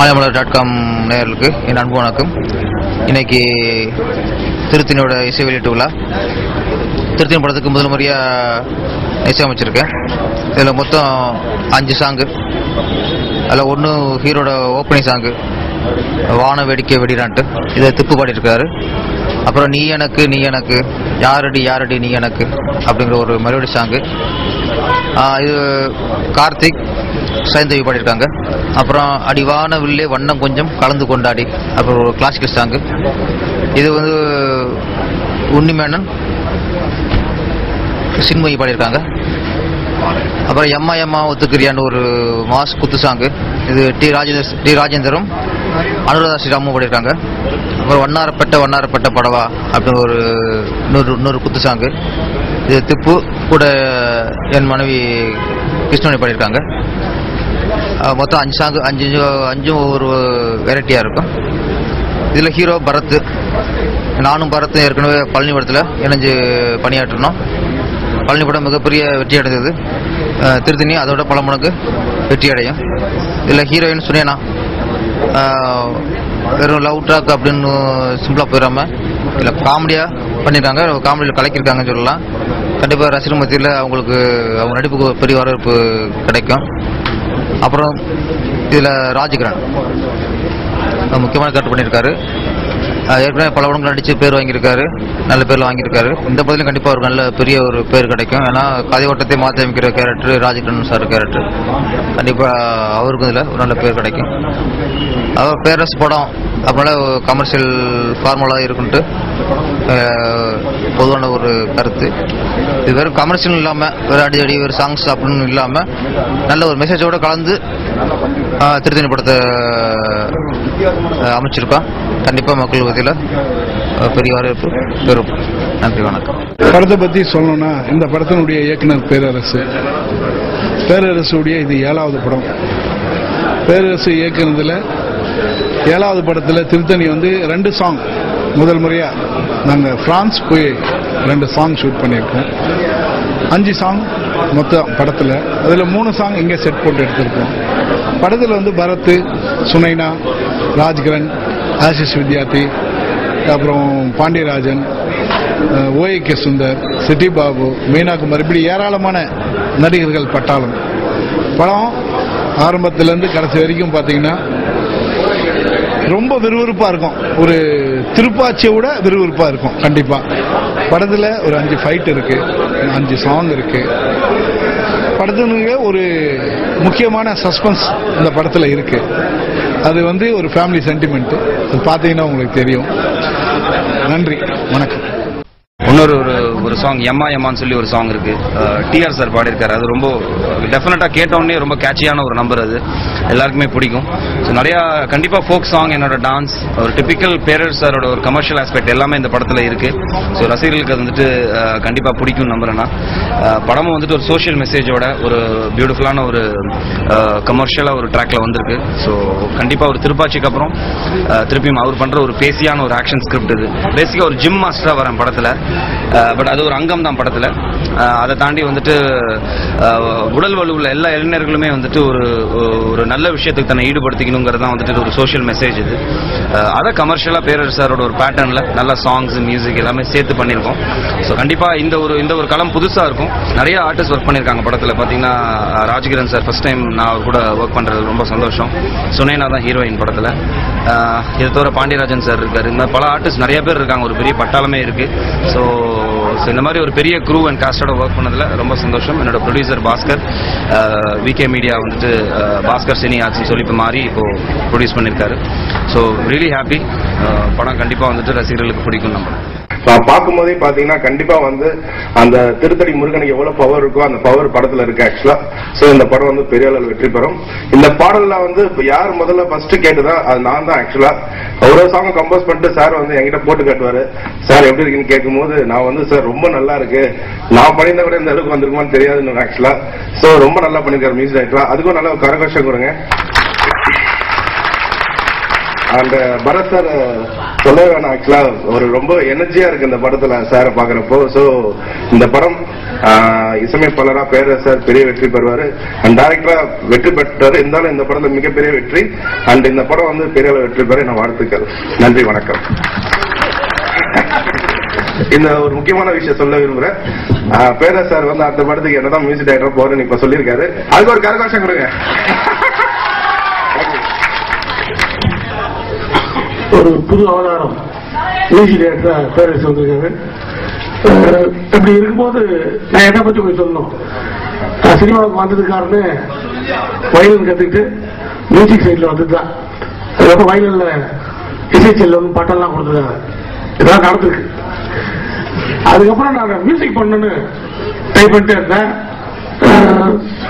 மாலைமலர்.com நேயர்களுக்கு என் அன்பு வணக்கம். இன்னைக்கு திருத்தணியோட இசை வெளியீட்டு விழா. திருத்தணி படத்துக்கு முதல் முறையாக இசையமைச்சிருக்கேன். இதில் மொத்தம் 5 சாங்கு. அதில் ஒன்று ஹீரோட ஓப்பனிங் சாங்கு வான வேடிக்கை வெடிரான்ட்டு, இதை திப்பு பாடியிருக்காரு. அப்புறம் நீ எனக்கு நீ எனக்கு யாரடி யாரடி நீ எனக்கு அப்படிங்கிற ஒரு மெலோடி சாங்கு. இது கார்த்திக் சைந்தவி பாடியிருக்காங்க. அப்புறம் அடிவான வில்லே வண்ணம் கொஞ்சம் கலந்து கொண்டாடி அப்புறம் ஒரு கிளாசிக்கல் சாங்கு. இது வந்து உன்னிமேனன் சின்மயி பாடியிருக்காங்க. அப்புறம் எம்மா எம்மா ஒத்துக்கிறியான்னு ஒரு மாஸ் குத்து சாங்கு. இது டி ராஜேந்தரும் அனுராதா ஸ்ரீராமும் பாடியிருக்காங்க. அப்புறம் வண்ணாரப்பட்ட படவா அப்படின்னு ஒரு இன்னொரு குத்து சாங்கு. இது திப்பு கூட என் மனைவி கிருஷ்ணனி பாடியிருக்காங்க. மொத்தம் 5 சாங்கு, 5 ஒரு வெரைட்டியாக இருக்கும். இதில் ஹீரோ பரத். நானும் பரத்தும் ஏற்கனவே பழனி படத்தில் இணைஞ்சு பணியாற்றணும். பழனி படம் மிகப்பெரிய வெற்றி அடைந்தது. திருத்தணி அதோட பல மடங்கு வெற்றி அடையும். இதில் ஹீரோயின் சுனேனா வெறும் லவ் ட்ராக் அப்படின்னு சிம்பிளாக போயிடாமல் இதில் காமெடியாக பண்ணியிருக்காங்க. காமெடியில் கலக்கியிருக்காங்கன்னு சொல்லலாம். கண்டிப்பாக ரசிகர் மத்தியில் அவங்களுக்கு அவங்க நடிப்புக்கு பெரிய வரவேற்பு கிடைக்கும். அப்புறம் இதில் ராஜ்கிரண் முக்கியமான கருத்து பண்ணியிருக்காரு. ஏற்கனவே பல படங்கள் நடித்து பேர் வாங்கியிருக்காரு, நல்ல பேரில் வாங்கியிருக்காரு. இந்த படத்துலையும் கண்டிப்பாக ஒரு நல்ல பெரிய ஒரு பேர் கிடைக்கும். ஏன்னா கதை ஓட்டத்தை மாற்றி அமைக்கிற கேரக்டர் ராஜ்கிரண் சார் கேரக்டர். கண்டிப்பாக அவருக்கும் இதில் ஒரு நல்ல பேர் கிடைக்கும். அவர் பேரரசு படம் அப்படின்னால கமர்ஷியல் ஃபார்முலாக இருக்குன்ட்டு பொதுவான ஒரு கருத்து. இது வெறும் கமர்ஷியல் இல்லாமல் வேறு அடி ஒரு சாங்ஸ் அப்படின்னு இல்லாமல் நல்ல ஒரு மெசேஜோடு கலந்து திருத்தணி படத்தை அமைச்சிருக்கோம். கண்டிப்பாக மக்கள் மத்தியில் பெரிய வரவேற்பு பெறும். நன்றி, வணக்கம். படத்தை பற்றி சொல்லணும்னா, இந்த படத்தினுடைய இயக்குனர் பேரரசுடைய இது 7வது படம். பேரரசு இயக்குனதில் 7வது படத்தில் திருத்தணி வந்து 2 சாங் முதல் முறையாக நாங்கள் பிரான்ஸ் போய் 2 சாங் ஷூட் பண்ணியிருக்கோம். 5 சாங் மொத்தம் படத்தில். அதில் 3 சாங் இங்கே செட் போட்டு எடுத்திருக்கோம். படத்தில் வந்து பரத், சுனைனா, ராஜ்கிரண், ஆசிஷ் வித்யார்த்தி, அப்புறம் பாண்டியராஜன், ஓஏகே சுந்தர், சிட்டி பாபு, மீனாகுமார், இப்படி ஏராளமான நடிகர்கள் பட்டாளம். படம் ஆரம்பத்திலேருந்து கடைசி வரைக்கும் பார்த்தீங்கன்னா ரொம்ப விறுவிறுப்பாக இருக்கும். ஒரு திருப்பாச்சியை விட விறுவிறுப்பாக இருக்கும். கண்டிப்பாக படத்தில் ஒரு 5 ஃபைட் இருக்கு, 5 சாங் இருக்கு. படத்தினுடைய ஒரு முக்கியமான சஸ்பென்ஸ் இந்த படத்தில் இருக்கு. அது வந்து ஒரு ஃபேமிலி சென்டிமெண்ட். அது பார்த்தீங்கன்னா உங்களுக்கு தெரியும். நன்றி, வணக்கம். இன்னொரு ஒரு சாங் எம்மா எம்மான்னு சொல்லி ஒரு சாங் இருக்கு. டிஆர் சார் பாடியிருக்காரு. அது ரொம்ப டெஃபினட்டா கேட்டோடனே ரொம்ப கேட்சியான ஒரு நம்பர். அது எல்லாருக்குமே பிடிக்கும். ஸோ நிறையா கண்டிப்பாக ஃபோக் சாங், என்னோட டான்ஸ், ஒரு டிபிக்கல் பேரர் சாரோட ஒரு கமர்ஷியல் ஆஸ்பெக்ட் எல்லாமே இந்த படத்தில் இருக்கு. ஸோ ரசிகர்களுக்கு அது வந்துட்டு கண்டிப்பாக பிடிக்கும் நம்புறேன்னா. படமும் வந்துட்டு ஒரு சோஷியல் மெசேஜோட ஒரு பியூட்டிஃபுல்லான ஒரு கமர்ஷியலாக ஒரு ட்ராக்ல வந்திருக்கு. ஸோ கண்டிப்பாக ஒரு திருப்பாச்சிக்கு அப்புறம் திருப்பியும் அவர் பண்ற ஒரு பேசியான ஒரு ஆக்ஷன் ஸ்கிரிப்ட். இது பேசிக்காக ஒரு ஜிம் மாஸ்டராக வரேன் படத்தில். பட் அது ஒரு அங்கம் தான் படத்தில். அதை தாண்டி வந்துட்டு உடல் வலுவில் எல்லா இளைஞர்களுமே வந்துட்டு ஒரு நல்ல விஷயத்துக்கு தன்னை ஈடுபடுத்திக்கணுங்கிறது தான் வந்துட்டு ஒரு சோஷியல் மெசேஜ். இது அதை கமர்ஷியலாக பேரரசு சாரோட ஒரு பேட்டர்னில் நல்ல சாங்ஸ், மியூசிக் எல்லாமே சேர்த்து பண்ணியிருக்கோம். ஸோ கண்டிப்பாக இந்த ஒரு களம் புதுசாக இருக்கும். நிறைய ஆர்டிஸ்ட் ஒர்க் பண்ணியிருக்காங்க படத்தில். பார்த்தீங்கன்னா ராஜ்கிரண் சார் ஃபர்ஸ்ட் டைம் நான் அவர் கூட ஒர்க் பண்ணுறது ரொம்ப சந்தோஷம். சுனேனா தான் ஹீரோயின் படத்தில். இதை தவிர பாண்டியராஜன் சார் இருக்காரு. இந்த பல ஆர்டிஸ்ட் நிறைய பேர் இருக்காங்க. ஒரு பெரிய பட்டாளமே இருக்கு. ஸோ இந்த மாதிரி ஒரு பெரிய க்ரூ அண்ட் காஸ்டோட ஒர்க் பண்ணதில் ரொம்ப சந்தோஷம். என்னோட ப்ரொடியூசர் பாஸ்கர், விகே மீடியா வந்துட்டு பாஸ்கர் சினி ஆர்ட்ஸ்னு சொல்லி இப்போ மாறி இப்போ ப்ரொடியூஸ் பண்ணியிருக்காரு. So really happy. படம் கண்டிப்பாக வந்துட்டு ரசிகர்களுக்கு பிடிக்கும். நம்புறேன். பார்க்கும்போதே பாத்தீங்கன்னா கண்டிப்பா வந்து அந்த திருத்தணி முருகனுக்கு எவ்வளவு பவர் இருக்கோ அந்த பவர் படத்துல இருக்கு ஆக்சுவலா. சோ இந்த படம் வந்து பெரிய அளவில் வெற்றி பெறும். இந்த பாடல்ல வந்து யார் முதல்ல ஃபர்ஸ்ட் கேட்டுதா அது நான் தான் ஆக்சுவலா. ஒரு சாங் கம்போஸ் பண்ணிட்டு சார் வந்து என்கிட்ட போட்டு காட்டுவாரு. சார் எப்படி இருக்குன்னு கேட்கும் போது நான் வந்து சார் ரொம்ப நல்லா இருக்கு, நான் பண்ணியிருந்த கூட இந்த அளவுக்கு வந்திருக்குமான்னு தெரியாதுன்னு ஆக்சுவலா. சோ ரொம்ப நல்லா பண்ணிருக்காரு மியூசிக் டைரக்டர். அதுக்கும் நல்ல கரகோஷம் கொடுங்க. அந்த பரத் சார் சொல்ல வேணாம், ஆக்சுவலா ஒரு ரொம்ப எனர்ஜியா இருக்கு இந்த படத்துல சாரை பாக்குறப்போ. சோ இந்த படம் இசையமைப்பாளரா பேரரசர் பெரிய வெற்றி பெறுவாரு அண்ட் டைரக்டரா வெற்றி பெற்றாரு. இருந்தாலும் இந்த படத்துல மிகப்பெரிய வெற்றி அண்ட் இந்த படம் வந்து பெரிய வெற்றி பெற நான் வாழ்த்துக்கள். நன்றி, வணக்கம். இந்த ஒரு முக்கியமான விஷயம் சொல்ல விரும்புறேன். பேரரசர் வந்து அடுத்த படத்துக்கு என்னதான் மியூசிக் டைரக்டர் போறேன்னு இப்ப சொல்லியிருக்காரு. அதுக்கு ஒரு கரகோஷம் கொடுங்க. ஒரு புது அவதாரம் மியூசிக் டைரக்டர் பேரரசு வந்திருக்காரு. இப்படி இருக்கும்போது நான் என்ன பற்றி போய் சொல்லணும். சினிமாவுக்கு வந்ததுக்காரன்னு வயலின் கத்துக்கிட்டு மியூசிக் சைட்ல வந்துதான். அதுக்கப்புறம் வயலின்ல இசைச்செல்வன் பாட்டெல்லாம் கொடுத்துருக்காங்க. இதெல்லாம் நடந்திருக்கு. அதுக்கப்புறம் நான் மியூசிக் பண்ணணும்னு ட்ரை பண்ணிட்டே இருந்தேன்.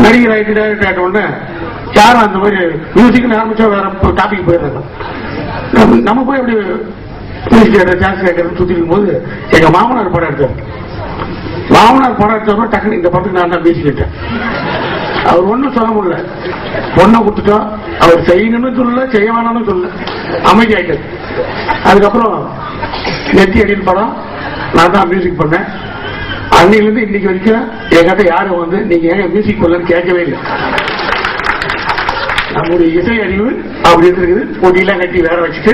நடிகர் ஆகிட்டு டைரக்டர் ஆகிட்ட உடனே யாரும் அந்த மாதிரி மியூசிக்னு ஆரம்பிச்சா வேற டாபிக் போயிடுறாங்க. நம்ம போய் அப்படி மியூசிக் டைரக்டர் சான்ஸ் கேட்கறதுன்னு சுற்றி இருக்கும் போது எங்க மாமனார் படம் எடுத்தார். மாமனார் படம் எடுத்தவங்க டக்குனு இந்த படத்துக்கு நான் தான் பேசிக்கிட்டேன். அவர் ஒன்றும் சொல்ல முடியல. பொண்ணை கொடுத்துட்டோம். அவர் செய்யணும்னு சொல்லல, செய்ய வேணாம்னு சொல்லல, அமைதி ஆயிட்டார். அதுக்கப்புறம் நெத்தி அடின்னு படம் நான் தான் மியூசிக் பண்ணேன். அன்னையிலிருந்து இன்னைக்கு வரைக்கும் என்கிட்ட யாரும் வந்து நீங்க ஏங்க மியூசிக் பண்ணலன்னு கேட்கவே இல்லை. நம்முடைய இசை அறிவு அப்படின்னு இருக்குது. பொடியெல்லாம் கட்டி வேற வச்சுட்டு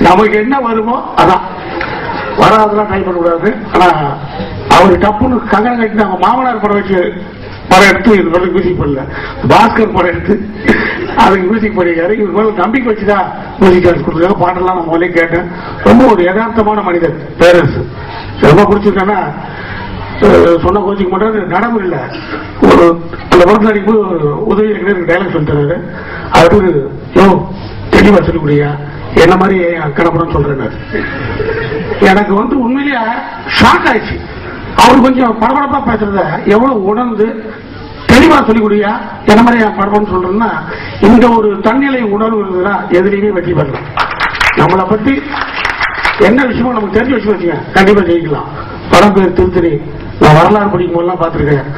நமக்கு என்ன வருமோ அதான், வராதெல்லாம் ட்ரை பண்ணக்கூடாது. ஆனா அவரு டப்புன்னு கங்கணம் கட்டி நம்ம மாமனார் படம் வச்சு படம் எடுத்து இது மேல மியூசிக் பண்ணல, பாஸ்கர் படம் எடுத்து அதுக்கு மியூசிக் பண்ணிருக்காரு. இவர் மேல நம்பிக்கை வச்சுதான் மியூசிக் டான்ஸ் கொடுத்துருக்காங்க. பாட்டெல்லாம் நான் முதலே கேட்டேன். ரொம்ப ஒரு யதார்த்தமான மனிதர் பேரரசு. ரொம்ப பிடிச்சிருக்கேன்னா சொன்ன கோச்சிக்க மாட்டாரு, நடைமுறை இல்லை. ஒரு அந்த படத்தில் அடிக்கும்போது உதவி எனக்கு டைலாக் சொல்லி தராரு. அவரு தெளிவா சொல்லக்கூடியா என்ன மாதிரி கடப்படம் சொல்றேன். எனக்கு வந்து உண்மையிலேயே ஷாக் ஆயிடுச்சு. அவர் கொஞ்சம் படபடப்பா பேசுறத எவ்வளவு உணர்ந்து தெளிவா சொல்லிக்கூடியா என்ன மாதிரி படப்படம் சொல்றேன்னா, இந்த ஒரு தன்னிலை உணர்வு இருந்ததுன்னா எதுலையுமே வெற்றி பெறலாம். நம்மளை பத்தி என்ன விஷயமோ நமக்கு தெரிஞ்சு வச்சுக்கோங்க, கண்டிப்பா ஜெயிக்கலாம். படம் பேர் திருத்தணி. நான் வரலாறு படிக்கும் போதெல்லாம் பார்த்திருக்கேன்.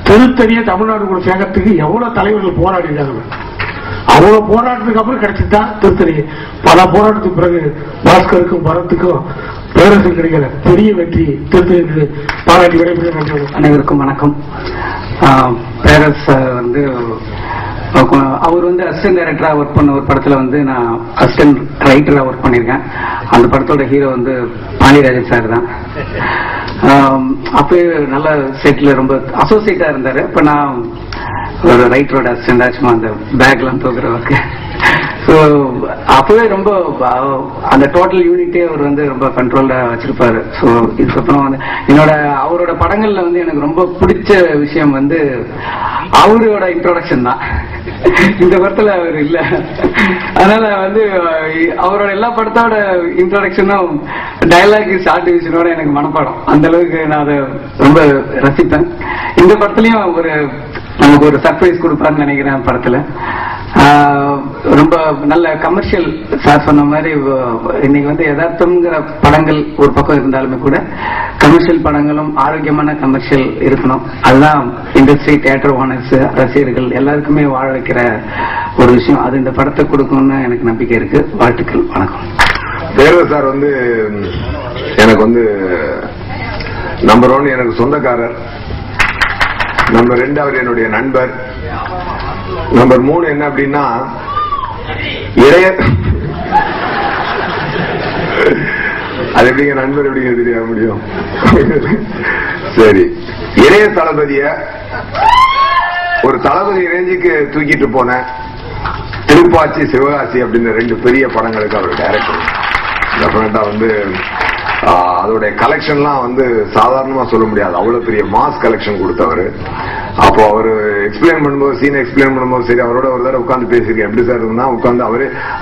திருத்தணியை தமிழ்நாடு கூட சேர்க்கறதுக்கு எவ்வளவு தலைவர்கள் போராடி இருக்காங்க. அவ்வளவு போராட்டத்துக்கு அப்புறம் கிடைச்சிதான் திருத்தணி. பல போராட்டத்துக்கு பிறகு பாஸ்கருக்கும் பரத்துக்கும் பேரரசுக்கு கிடைக்கிற பெரிய வெற்றி திருத்தணிக்கு பாராட்டி விடைபெறும். அனைவருக்கும் வணக்கம். பேரரசு வந்து அவர் வந்து அசிஸ்டன்ட் டைரக்டரா ஒர்க் பண்ண ஒரு படத்துல வந்து நான் அசிஸ்டன்ட் ரைட்டரா ஒர்க் பண்ணிருக்கேன். அந்த படத்தோட ஹீரோ வந்து பாண்டியராஜன் சார் தான். அப்பவே நல்ல செட்ல ரொம்ப அசோசியேட்டா இருந்தாரு. இப்ப நான் ஒரு ரைட்டரோட அசிஸ்டண்டா சும்மா அந்த பேக்லாம் தூக்குற ஒர்க்கு. ஸோ அப்பவே ரொம்ப அந்த டோட்டல் யூனிட்டே அவர் வந்து ரொம்ப கண்ட்ரோல்டா வச்சிருப்பாரு. ஸோ இதுக்கப்புறம் வந்து அவரோட படங்கள்ல வந்து எனக்கு ரொம்ப பிடிச்ச விஷயம் வந்து அவரோட இன்ட்ரோடக்ஷன் தான். இந்த படத்துல அவர் இல்ல, அதனால வந்து அவரோட எல்லா படத்தோட இன்ட்ரோடக்ஷனும் டயலாக் ஷார்ட் டிவிஷனோட எனக்கு மனப்பாடம். அந்த அளவுக்கு நான் அதை ரொம்ப ரசிப்பேன். இந்த படத்துலயும் நமக்கு ஒரு சர்ப்ரைஸ் கொடுப்பாருன்னு நினைக்கிறேன். படத்துல ரொம்ப நல்ல கமர்ஷியல் சார் சொன்ன மாதிரி இன்னைக்கு வந்து யதார்த்தம்ங்கிற படங்கள் ஒரு பக்கம் இருந்தாலுமே கூட கமர்ஷியல் படங்களும் ஆரோக்கியமான கமர்ஷியல் இருக்கணும். அதுதான் இண்டஸ்ட்ரி, தியேட்டர் ஓனர்ஸ், ரசிகர்கள் எல்லாருக்குமே வாழ வைக்கிற ஒரு விஷயம். அது இந்த படத்தை கொடுக்கும்னு எனக்கு நம்பிக்கை இருக்கு. வாழ்த்துக்கள், வணக்கம். தேவ சார் வந்து எனக்கு வந்து நம்பர் 1 எனக்கு சொந்தக்காரர், நம்பர் 2 அவர் என்னுடைய நண்பர், நம்பர் 3 என்ன அப்படின்னா இளைய அது எப்படிங்க நண்பர் எப்படிங்க தெரிய முடியும். சரி, இளைய தளபதிய ஒரு தளபதி ரேஞ்சுக்கு தூக்கிட்டு போன திருப்பாச்சி, சிவகாசி அப்படின்னு 2 பெரிய படங்களுக்கு அவர் டைரக்டர். டெஃபினட்டா வந்து அதோடைய கலெக்ஷன்லாம் வந்து சாதாரணமா சொல்ல முடியாது. அவ்வளவு பெரிய மாஸ் கலெக்ஷன் கொடுத்தவர். அப்போ அவர் எக்ஸ்பிளைன் பண்ணும்போது, சீனை எக்ஸ்பிளைன் பண்ணும்போது சரி, அவரோட ஒரு தடவை உட்காந்து பேசியிருக்கேன். எப்படி சார் இருந்தா உட்காந்து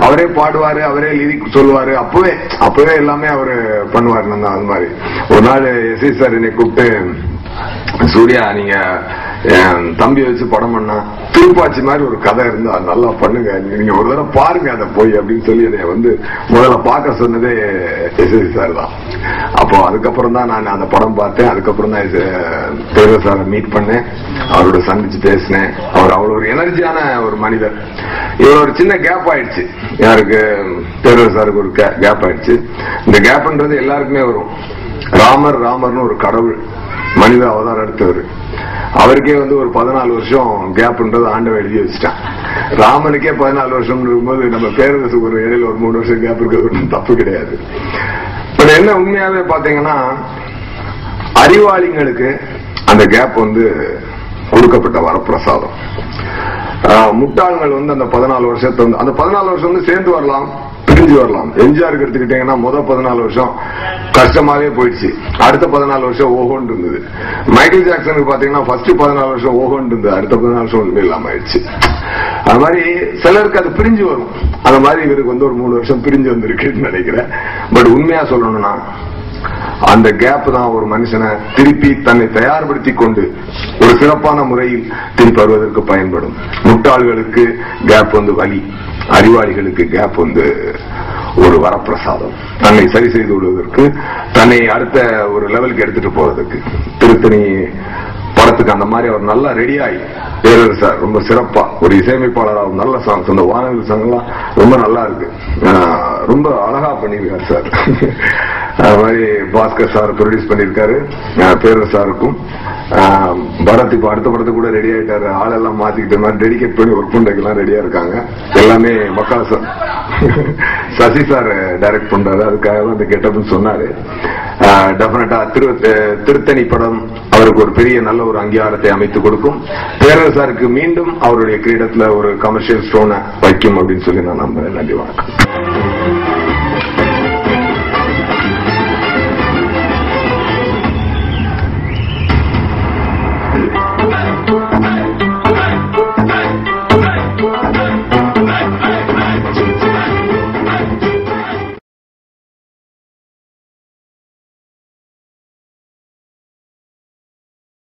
அவரே பாடுவாரு, அவரே லிரிக் சொல்லுவாரு. அப்பவே எல்லாமே அவரு பண்ணுவாரு. அந்த மாதிரி ஒரு நாள் எஸ்ஐ சார் என்னை கூப்பிட்டு, சூர்யா நீங்க என் தம்பி வச்சு படம் பண்ணா திருப்பாச்சி மாதிரி ஒரு கதை இருந்தா நல்லா பண்ணுங்க, நீங்க ஒரு தடவை பாருங்க அதை போய் அப்படின்னு சொல்லி என்னை வந்து முதல்ல பார்க்க சொன்னதே எஸ்எஸ்சி சார் தான். அப்போ அதுக்கப்புறம் தான் நான் அந்த படம் பார்த்தேன். அதுக்கப்புறம் தான் தேவர் சாரை மீட் பண்ணேன், அவரோட சந்திச்சு பேசினேன். அவர் அவ்வளவு ஒரு எனர்ஜியான ஒரு மனிதர். இவர் ஒரு சின்ன கேப் ஆயிடுச்சு, யாருக்கு தேவர் சாருக்கு ஒரு கேப் ஆயிடுச்சு. இந்த கேப்ன்றது எல்லாருக்குமே வரும். ராமர்னு ஒரு கடவுள் மனித அவதாரம் எடுத்தவர், அவருக்கே வந்து ஒரு 14 வருஷம் கேப்ன்றது ஆண்டவன் எழுதி வச்சுட்டான். ராமனுக்கே 14 வருஷம் இருக்கும்போது நம்ம பேரரசுக்கு ஒரு இடையில ஒரு 3 வருஷம் கேப் இருக்கிறது ஒன்றும் தப்பு கிடையாது. பட் என்ன உண்மையாவே பாத்தீங்கன்னா அறிவாளிங்களுக்கு அந்த கேப் வந்து கொடுக்கப்பட்ட வரப்பிரசாதம். முட்டாள்கள் வந்து அந்த 14 வருஷத்தை வந்து அந்த 14 வருஷம் வந்து சேர்ந்து வரலாம், பிரிஞ்சு வரலாம். எம்ஜிஆருக்கு எடுத்துக்கிட்டீங்கன்னா முதல் 14 வருஷம் கஷ்டமாவே போயிடுச்சு, அடுத்த 14 வருஷம் ஓஹோன்னு இருந்தது. மைக்கேல் ஜாக்சனுக்கு பாத்தீங்கன்னா ஃபர்ஸ்ட் 14 வருஷம் ஓஹோன்னு இருந்தது, அடுத்த 14 வருஷம் ஒன்றுமே இல்லாம ஆயிடுச்சு. அது மாதிரி சிலருக்கு அது பிரிஞ்சு வரும். அந்த மாதிரி இவருக்கு வந்து ஒரு 3 வருஷம் பிரிஞ்சு வந்திருக்குன்னு நினைக்கிறேன். பட் உண்மையா சொல்லணும்னா அந்த கேப் தான் ஒரு மனுஷனை திருப்பி தன்னை தயார்படுத்தி கொண்டு ஒரு சிறப்பான முறையில் திருப்பி வருவதற்கு பயன்படும். முட்டாள்களுக்கு கேப் வந்து வலி, அறிவாளிகளுக்கு கேப் வந்து ஒரு வரப்பிரசாதம். தன்னை சரி செய்து கொள்வதற்கு, தன்னை அடுத்த ஒரு லெவலுக்கு எடுத்துட்டு போறதுக்கு. திருத்தணி படத்துக்கு அந்த மாதிரி அவர் நல்லா ரெடி ஆகி தேவர் சார் ரொம்ப சிறப்பா ஒரு இசையமைப்பாளராக நல்ல சாங்ஸ், அந்த வானவில் சாங் எல்லாம் ரொம்ப நல்லா இருக்கு, ரொம்ப அழகா பண்ணிருக்காரு சார். அது மாதிரி பாஸ்கர் சார் ப்ரொடியூஸ் பண்ணிருக்காரு. பேரர் சாருக்கும் பரத் இப்ப அடுத்த படத்துக்கு கூட ரெடி ஆயிட்டாரு, ஆளெல்லாம் மாத்திக்கிட்ட மாதிரி டெடிகேட் பண்ணி ஒர்க் பண்றதுக்கெல்லாம் ரெடியா இருக்காங்க. எல்லாமே மக்கள் சார் சசி சார் டைரக்ட் பண்றாரு, அதுக்காக தான் அந்த கெட்டப்னு சொன்னாரு. டெஃபினட்டா திருத்தணி படம் அவருக்கு ஒரு பெரிய நல்ல ஒரு அங்கீகாரத்தை அமைத்து கொடுக்கும். பேரர் சாருக்கு மீண்டும் அவருடைய கிரீடத்துல ஒரு கமர்ஷியல் ஸ்டோனை வைக்கும் அப்படின்னு சொல்லி நான் நம்புறேன். நன்றி, வணக்கம்.